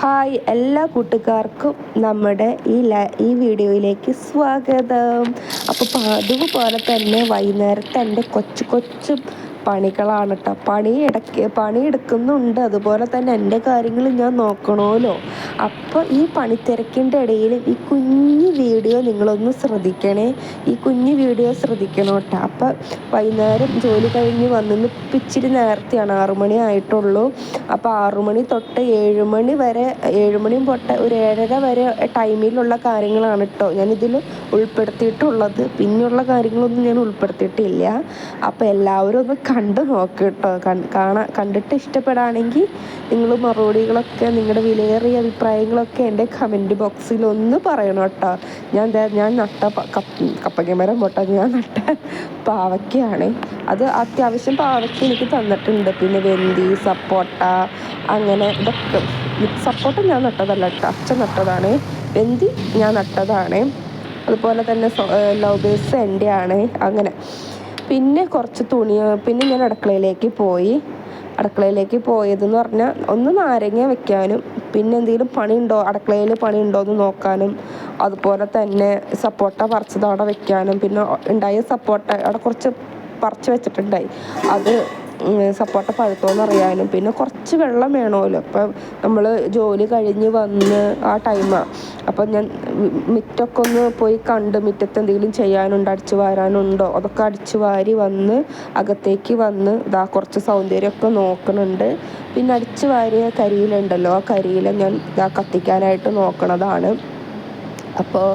Hi എല്ലാ കൂട്ടുകാർക്കും നമ്മുടെ ഈ വീഡിയോയിലേക്ക് സ്വാഗതം. അപ്പോൾ അതുപോലെ തന്നെ വൈകുന്നേരത്തെ എൻ്റെ കൊച്ചു കൊച്ചു പണികളാണ് കേട്ടോ. പണിയെടുക്കുന്നുണ്ട്, അതുപോലെ തന്നെ എൻ്റെ കാര്യങ്ങൾ ഞാൻ നോക്കണമല്ലോ. അപ്പോൾ ഈ പണിത്തിരക്കിൻ്റെ ഇടയിൽ ഈ കുഞ്ഞു വീഡിയോ നിങ്ങളൊന്ന് ശ്രദ്ധിക്കണേ. ഈ കുഞ്ഞു വീഡിയോ ശ്രദ്ധിക്കണം കേട്ടോ. അപ്പോൾ വൈകുന്നേരം ജോലി കഴിഞ്ഞ് വന്നിന്ന് ഇച്ചിരി നേരത്തെയാണ്, 6 മണി ആയിട്ടുള്ളൂ. അപ്പോൾ 6 മണി തൊട്ട് 7 മണി വരെ, 7 മണിയും തൊട്ട് ഒരു 7:30 വരെ ടൈമിലുള്ള കാര്യങ്ങളാണ് കേട്ടോ ഞാനിതിൽ ഉൾപ്പെടുത്തിയിട്ടുള്ളത്. പിന്നെയുള്ള കാര്യങ്ങളൊന്നും ഞാൻ ഉൾപ്പെടുത്തിയിട്ടില്ല. അപ്പോൾ എല്ലാവരും ഒന്ന് കണ്ടു നോക്ക് കേട്ടോ. കണ്ടിട്ട് ഇഷ്ടപ്പെടുകയാണെങ്കിൽ നിങ്ങൾ മറുപടികളൊക്കെ, നിങ്ങളുടെ വിലയേറിയ അഭിപ്രായങ്ങളൊക്കെ എൻ്റെ കമൻറ്റ് ബോക്സിൽ ഒന്ന് പറയണം കേട്ടോ. ഞാൻ നട്ട കപ്പങ്ങ മരം ഞാൻ നട്ട പാവയ്ക്കാണ്. അത് അത്യാവശ്യം പാവയ്ക്ക എനിക്ക് തന്നിട്ടുണ്ട്. പിന്നെ വെന്തി, സപ്പോട്ട, അങ്ങനെ ഇതൊക്കെ. സപ്പോട്ട ഞാൻ നട്ടതല്ല കേട്ടോ, അച്ഛൻ നട്ടതാണ്. വെന്തി ഞാൻ നട്ടതാണ്. അതുപോലെ തന്നെ ലവ് ബേഴ്സ് എൻ്റെ ആണ്. അങ്ങനെ പിന്നെ കുറച്ച് തുണി. പിന്നെ ഞാൻ അടുക്കളയിലേക്ക് പോയതെന്ന് പറഞ്ഞാൽ ഒന്ന് നാരങ്ങ വെക്കാനും, പിന്നെ എന്തെങ്കിലും പണിയുണ്ടോ, അടുക്കളയിൽ പണിയുണ്ടോ എന്ന് നോക്കാനും, അതുപോലെ തന്നെ സപ്പോട്ട പറിച്ചത് അവിടെ വെക്കാനും, പിന്നെ ഉണ്ടായ സപ്പോട്ട അവിടെ കുറച്ച് പറിച്ച് വെച്ചിട്ടുണ്ടായി, അത് സപ്പോട്ട പഴുത്തോന്ന് അറിയാനും, പിന്നെ കുറച്ച് വെള്ളം വേണമല്ലോ. അപ്പം നമ്മൾ ജോലി കഴിഞ്ഞ് വന്ന് ആ ടൈമാണ്. അപ്പം ഞാൻ മുറ്റമൊക്കെ ഒന്ന് പോയി കണ്ട്, മുറ്റത്ത് എന്തെങ്കിലും ചെയ്യാനുണ്ടോ, അടിച്ചു വാരാനുണ്ടോ, അതൊക്കെ അടിച്ചു വാരി വന്ന് അകത്തേക്ക് വന്ന് കുറച്ച് സൗന്ദര്യമൊക്കെ നോക്കുന്നുണ്ട്. പിന്നെ അടിച്ചു വാരിയ കരിയിലുണ്ടല്ലോ, ആ കരിയില ഞാൻ കത്തിക്കാനായിട്ട് നോക്കണതാണ്. അപ്പോൾ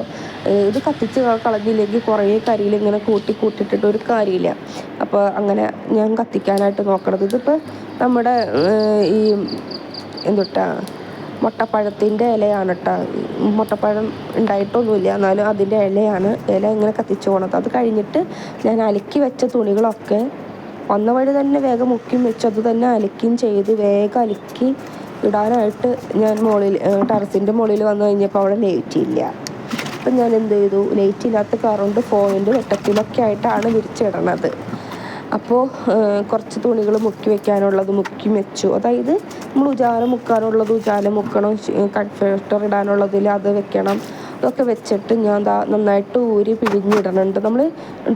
ഇത് കത്തിച്ച് കളഞ്ഞില്ലെങ്കിൽ കുറേ കരിയിൽ ഇങ്ങനെ കൂട്ടിയിട്ടിട്ട് ഒരു കാര്യമില്ല. അപ്പോൾ അങ്ങനെ ഞാൻ കത്തിക്കാനായിട്ട് നോക്കണത്. ഇതിപ്പോൾ നമ്മുടെ ഈ മുട്ടപ്പഴത്തിൻ്റെ ഇലയാണ് കേട്ടോ. മുട്ടപ്പഴം ഉണ്ടായിട്ടൊന്നുമില്ല, എന്നാലും അതിൻ്റെ ഇലയാണ്. ഇല ഇങ്ങനെ കത്തിച്ച് പോകണത്. അത് കഴിഞ്ഞിട്ട് ഞാൻ അലക്കി വെച്ച തുണികളൊക്കെ വന്ന വഴി തന്നെ വേഗം മുക്കിയും വെച്ച് അത് തന്നെ അലക്കുകയും ചെയ്ത് വേഗം അലക്കി ഇടാനായിട്ട് ഞാൻ ടെറസിൻ്റെ മുകളിൽ വന്നു കഴിഞ്ഞപ്പോൾ അവിടെ ലൈറ്റ് ഇല്ല. അപ്പം ഞാൻ എന്ത് ചെയ്തു, ലൈറ്റ് ഇല്ലാത്ത കാറുകൊണ്ട് ഫോണിൻ്റെ വെട്ടത്തിലൊക്കെ ആയിട്ടാണ് വിരിച്ചിടണത്. അപ്പോൾ കുറച്ച് തുണികൾ മുക്കി വെക്കാനുള്ളത് മുക്കി വെച്ചു. അതായത് നമ്മൾ ഉജാല മുക്കാനുള്ളത് ഉജാല മുക്കണം, കൺഫേർട്ടർ ഇടാനുള്ളതിൽ അത് വെക്കണം. അതൊക്കെ വെച്ചിട്ട് ഞാൻ നന്നായിട്ട് ഊരി പിഴിഞ്ഞിടണുണ്ട്. നമ്മൾ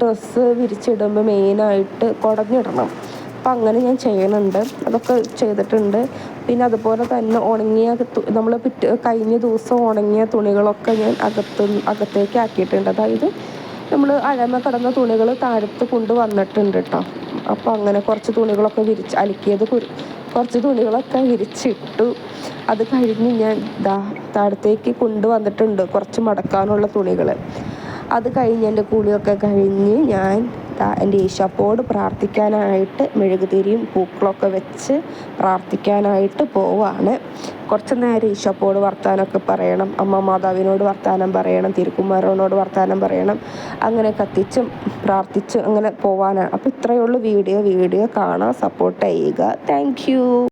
ഡ്രസ്സ് വിരിച്ചിടുമ്പോൾ മെയിനായിട്ട് കുടഞ്ഞിടണം. അപ്പം അങ്ങനെ ഞാൻ ചെയ്യണുണ്ട്, അതൊക്കെ ചെയ്തിട്ടുണ്ട്. പിന്നെ അതുപോലെ തന്നെ നമ്മൾ കഴിഞ്ഞ ദിവസം ഉണങ്ങിയ തുണികളൊക്കെ ഞാൻ അകത്തേക്ക് ആക്കിയിട്ടുണ്ട്. അതായത് നമ്മൾ അഴമ കിടന്ന തുണികൾ താഴത്ത് കൊണ്ടുവന്നിട്ടുണ്ട് കേട്ടോ. അപ്പോൾ അങ്ങനെ കുറച്ച് തുണികളൊക്കെ അലക്കിയത് കുറച്ച് തുണികളൊക്കെ വിരിച്ചിട്ടു. അത് കഴിഞ്ഞ് ഞാൻ താഴത്തേക്ക് കൊണ്ടുവന്നിട്ടുണ്ട് കുറച്ച് മടക്കാനുള്ള തുണികൾ. അത് കഴിഞ്ഞ് എൻ്റെ കുളിയൊക്കെ കഴിഞ്ഞ് ഞാൻ എൻ്റെ ഈശോയോട് പ്രാർത്ഥിക്കാനായിട്ട് മെഴുകുതിരിയും പൂക്കളൊക്കെ വെച്ച് പ്രാർത്ഥിക്കാനായിട്ട് പോവാണ്. കുറച്ച് നേരം ഈശോയോട് വർത്താനമൊക്കെ പറയണം, അമ്മ മാതാവിനോട് വർത്താനം പറയണം, തിരുക്കുമാരനോട് വർത്താനം പറയണം. അങ്ങനെ കത്തിച്ചും പ്രാർത്ഥിച്ചും അങ്ങനെ പോവാനാണ്. അപ്പോൾ ഇത്രയേ ഉള്ളൂ വീഡിയോ കാണാൻ സപ്പോർട്ട് ചെയ്യുക. Thank you.